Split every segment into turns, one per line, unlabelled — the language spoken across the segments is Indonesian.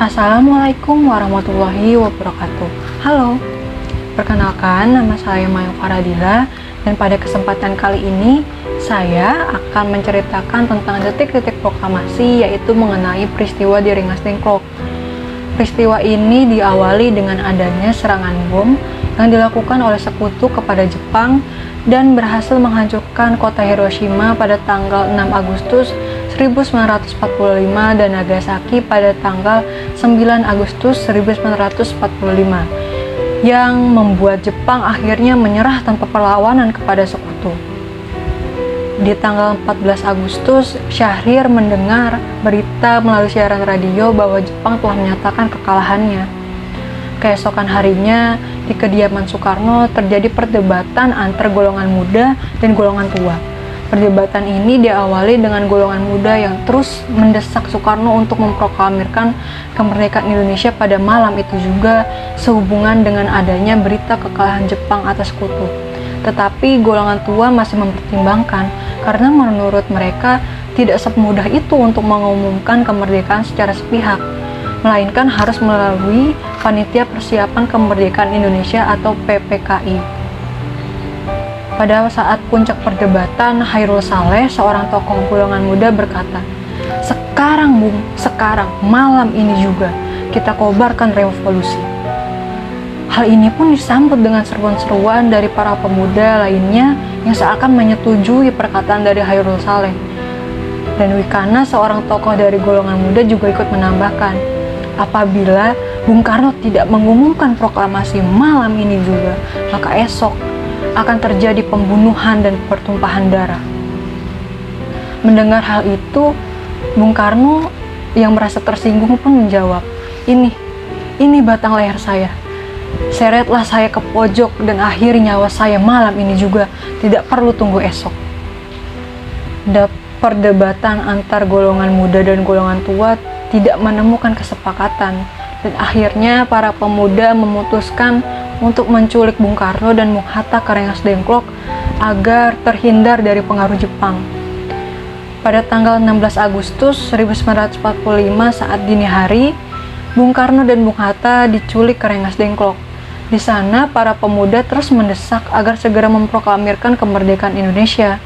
Assalamualaikum warahmatullahi wabarakatuh. Halo, perkenalkan nama saya Mayu Faradila, dan pada kesempatan kali ini saya akan menceritakan tentang detik-detik proklamasi, yaitu mengenai peristiwa di Rengas Dengklok. Peristiwa ini diawali dengan adanya serangan bom yang dilakukan oleh sekutu kepada Jepang dan berhasil menghancurkan kota Hiroshima pada tanggal 6 Agustus 1945 dan Nagasaki pada tanggal 9 Agustus 1945 yang membuat Jepang akhirnya menyerah tanpa perlawanan kepada sekutu. Di tanggal 14 Agustus, Syahrir mendengar berita melalui siaran radio bahwa Jepang telah menyatakan kekalahannya. Keesokan harinya, di kediaman Soekarno terjadi perdebatan antar golongan muda dan golongan tua. Perdebatan ini diawali dengan golongan muda yang terus mendesak Soekarno untuk memproklamirkan kemerdekaan Indonesia pada malam itu juga sehubungan dengan adanya berita kekalahan Jepang atas sekutu. Tetapi golongan tua masih mempertimbangkan karena menurut mereka tidak semudah itu untuk mengumumkan kemerdekaan secara sepihak, melainkan harus melalui Panitia Persiapan Kemerdekaan Indonesia atau PPKI. Pada saat puncak perdebatan, Hairul Saleh, seorang tokoh golongan muda, berkata, "Sekarang Bung, sekarang, malam ini juga, kita kobarkan revolusi." Hal ini pun disambut dengan seruan-seruan dari para pemuda lainnya yang seakan menyetujui perkataan dari Hairul Saleh. Dan Wikana, seorang tokoh dari golongan muda, juga ikut menambahkan, apabila Bung Karno tidak mengumumkan proklamasi malam ini juga, maka esok akan terjadi pembunuhan dan pertumpahan darah. Mendengar hal itu, Bung Karno yang merasa tersinggung pun menjawab, ini batang leher saya. Seretlah saya ke pojok dan akhiri nyawa saya malam ini juga, tidak perlu tunggu esok. Perdebatan antar golongan muda dan golongan tua tidak menemukan kesepakatan, dan akhirnya para pemuda memutuskan untuk menculik Bung Karno dan Bung Hatta ke Rengas Dengklok agar terhindar dari pengaruh Jepang. Pada tanggal 16 Agustus 1945 saat dini hari, Bung Karno dan Bung Hatta diculik ke Rengas Dengklok. Di sana, para pemuda terus mendesak agar segera memproklamirkan kemerdekaan Indonesia.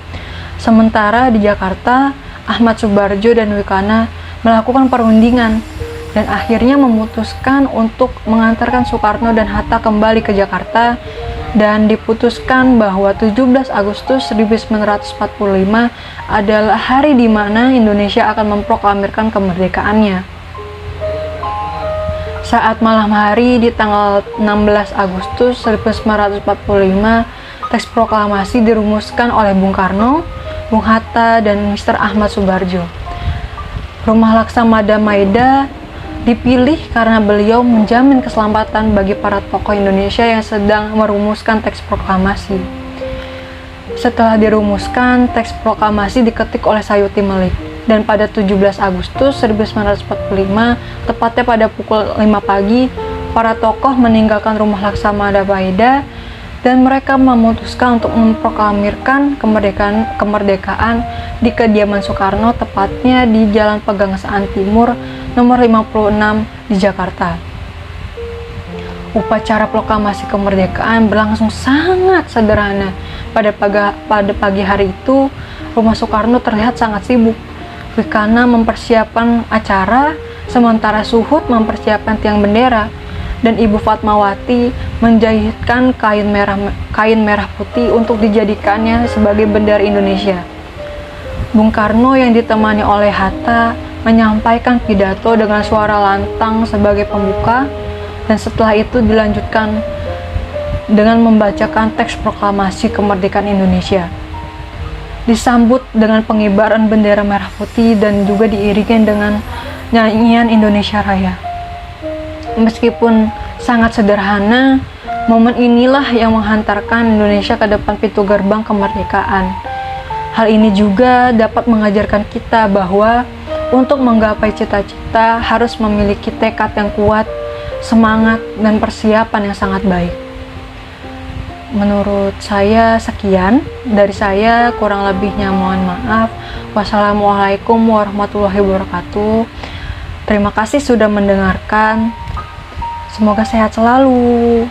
Sementara di Jakarta, Ahmad Subarjo dan Wikana melakukan perundingan dan akhirnya memutuskan untuk mengantarkan Soekarno dan Hatta kembali ke Jakarta, dan diputuskan bahwa 17 Agustus 1945 adalah hari di mana Indonesia akan memproklamirkan kemerdekaannya. Saat malam hari di tanggal 16 Agustus 1945, teks proklamasi dirumuskan oleh Bung Karno, Bung Hatta, dan Mr. Ahmad Subarjo. Rumah Laksamada Maeda dipilih karena beliau menjamin keselamatan bagi para tokoh Indonesia yang sedang merumuskan teks proklamasi. Setelah dirumuskan, teks proklamasi diketik oleh Sayuti Melik. Dan pada 17 Agustus 1945, tepatnya pada pukul 5 pagi, para tokoh meninggalkan rumah Laksamada Maeda dan mereka memutuskan untuk memproklamirkan kemerdekaan di kediaman Soekarno, tepatnya di Jalan Pegangsaan Timur nomor 56 di Jakarta. Upacara proklamasi kemerdekaan berlangsung sangat sederhana. Pada pagi hari itu, rumah Soekarno terlihat sangat sibuk. Wikana mempersiapkan acara, sementara Suhut mempersiapkan tiang bendera, dan Ibu Fatmawati menjahitkan kain merah putih untuk dijadikannya sebagai bendera Indonesia. Bung Karno yang ditemani oleh Hatta menyampaikan pidato dengan suara lantang sebagai pembuka, dan setelah itu dilanjutkan dengan membacakan teks proklamasi kemerdekaan Indonesia. Disambut dengan pengibaran bendera merah putih dan juga diiringi dengan nyanyian Indonesia Raya. Meskipun sangat sederhana, momen inilah yang menghantarkan Indonesia ke depan pintu gerbang kemerdekaan. Hal ini juga dapat mengajarkan kita bahwa untuk menggapai cita-cita harus memiliki tekad yang kuat, semangat, dan persiapan yang sangat baik. Menurut saya sekian dari saya, kurang lebihnya mohon maaf. Wassalamualaikum warahmatullahi wabarakatuh. Terima kasih sudah mendengarkan. Semoga sehat selalu.